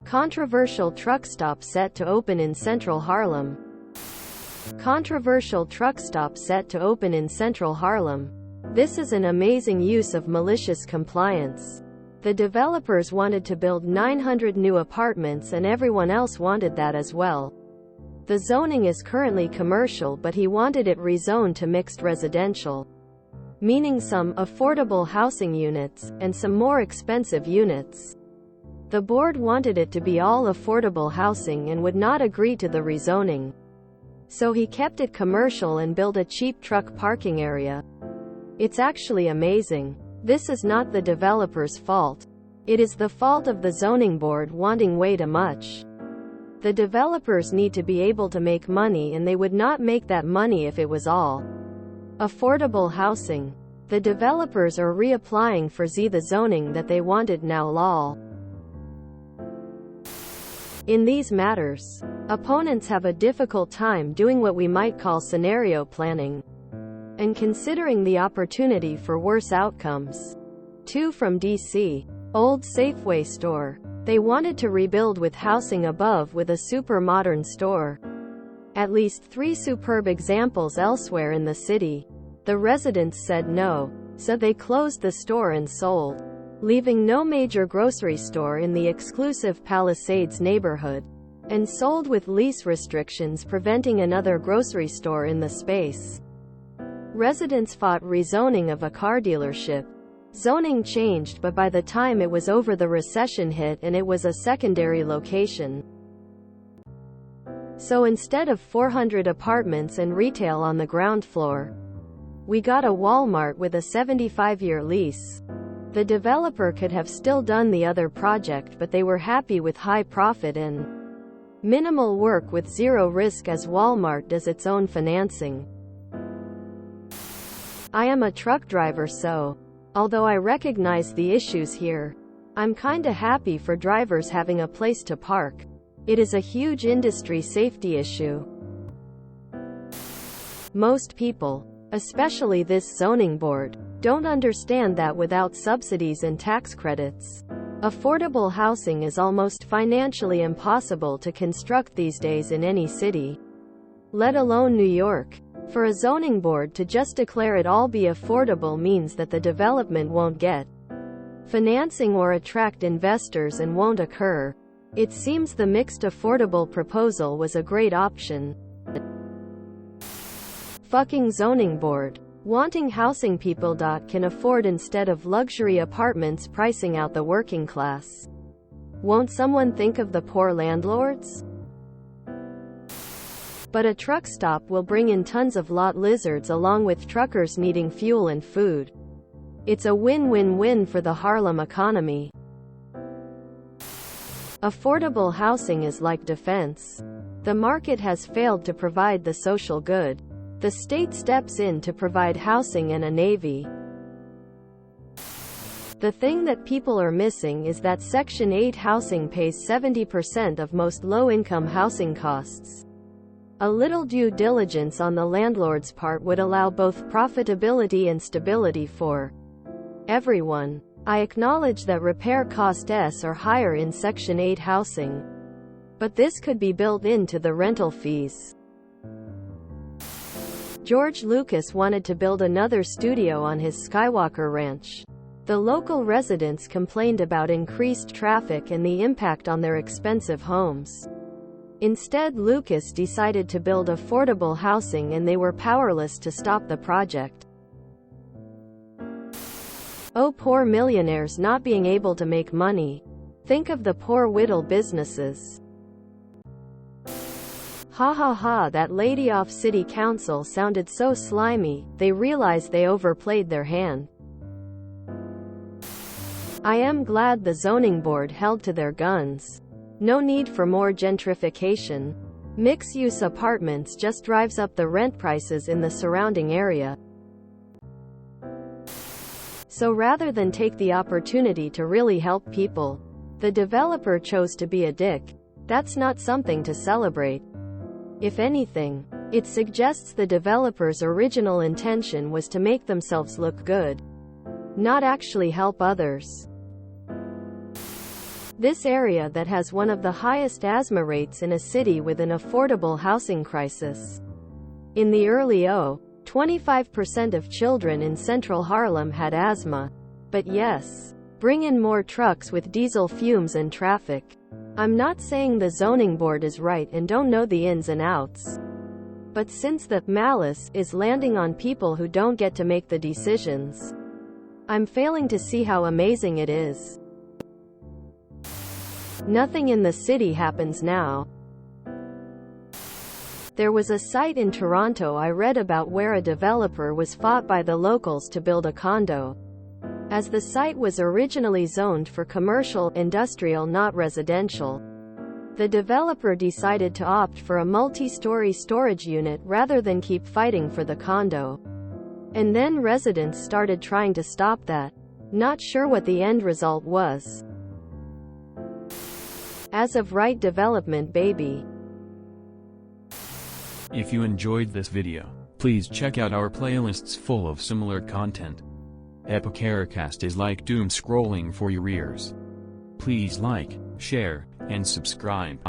Controversial truck stop set to open in central Harlem. Controversial truck stop set to open in central Harlem. This is an amazing use of malicious compliance. The developers wanted to build 900 new apartments and everyone else wanted that as well. The zoning is currently commercial, but he wanted it rezoned to mixed residential, meaning some affordable housing units and some more expensive units. The board wanted it to be all affordable housing and would not agree to the rezoning. So he kept it commercial and built a cheap truck parking area. It's actually amazing. This is not the developer's fault. It is the fault of the zoning board wanting way too much. The developers need to be able to make money, and they would not make that money if it was all affordable housing. The developers are reapplying for the zoning that they wanted now lol. In these matters, opponents have a difficult time doing what we might call scenario planning and considering the opportunity for worse outcomes. 2 from DC. Old Safeway store. They wanted to rebuild with housing above with a super modern store. At least 3 superb examples elsewhere in the city. The residents said no, so they closed the store and sold, leaving no major grocery store in the exclusive Palisades neighborhood, and sold with lease restrictions preventing another grocery store in the space. Residents fought rezoning of a car dealership. Zoning changed, but by the time it was over, the recession hit and it was a secondary location. So instead of 400 apartments and retail on the ground floor, we got a Walmart with a 75-year lease. The developer could have still done the other project, but they were happy with high profit and minimal work with zero risk, as Walmart does its own financing. I am a truck driver, so although I recognize the issues here, I'm kinda happy for drivers having a place to park. It is a huge industry safety issue. Most people, especially this zoning board, don't understand that without subsidies and tax credits, affordable housing is almost financially impossible to construct these days in any city, let alone New York. For a zoning board to just declare it all be affordable means that the development won't get financing or attract investors and won't occur. It seems the mixed affordable proposal was a great option. Fucking zoning board. Wanting housing people can afford instead of luxury apartments, pricing out the working class. Won't someone think of the poor landlords? But a truck stop will bring in tons of lot lizards along with truckers needing fuel and food. It's a win-win-win for the Harlem economy. Affordable housing is like defense. The market has failed to provide the social good. The state steps in to provide housing and a navy. The thing that people are missing is that Section 8 housing pays 70% of most low-income housing costs. A little due diligence on the landlord's part would allow both profitability and stability for everyone. I acknowledge that repair costs are higher in Section 8 housing, but this could be built into the rental fees. George Lucas wanted to build another studio on his Skywalker Ranch. The local residents complained about increased traffic and the impact on their expensive homes. Instead, Lucas decided to build affordable housing, and they were powerless to stop the project. Oh, poor millionaires not being able to make money. Think of the poor whittle businesses. Ha ha ha, that lady off city council sounded so slimy. They realized they overplayed their hand. I am glad the zoning board held to their guns. No need for more gentrification. Mixed-use apartments just drives up the rent prices in the surrounding area. So rather than take the opportunity to really help people, the developer chose to be a dick. That's not something to celebrate. If anything, it suggests the developer's original intention was to make themselves look good, not actually help others. This area that has one of the highest asthma rates in a city with an affordable housing crisis. In the early 25% of children in central Harlem had asthma. But yes, bring in more trucks with diesel fumes and traffic. I'm not saying the zoning board is right and don't know the ins and outs. But since the malice is landing on people who don't get to make the decisions, I'm failing to see how amazing it is. Nothing in the city happens now. There was a site in Toronto I read about where a developer was fought by the locals to build a condo. As the site was originally zoned for commercial, industrial, not residential, the developer decided to opt for a multi-story storage unit rather than keep fighting for the condo. And then residents started trying to stop that. Not sure what the end result was. As of right development, baby. If you enjoyed this video, please check out our playlists full of similar content. Epicaricast is like doom scrolling for your ears. Please like, share, and subscribe.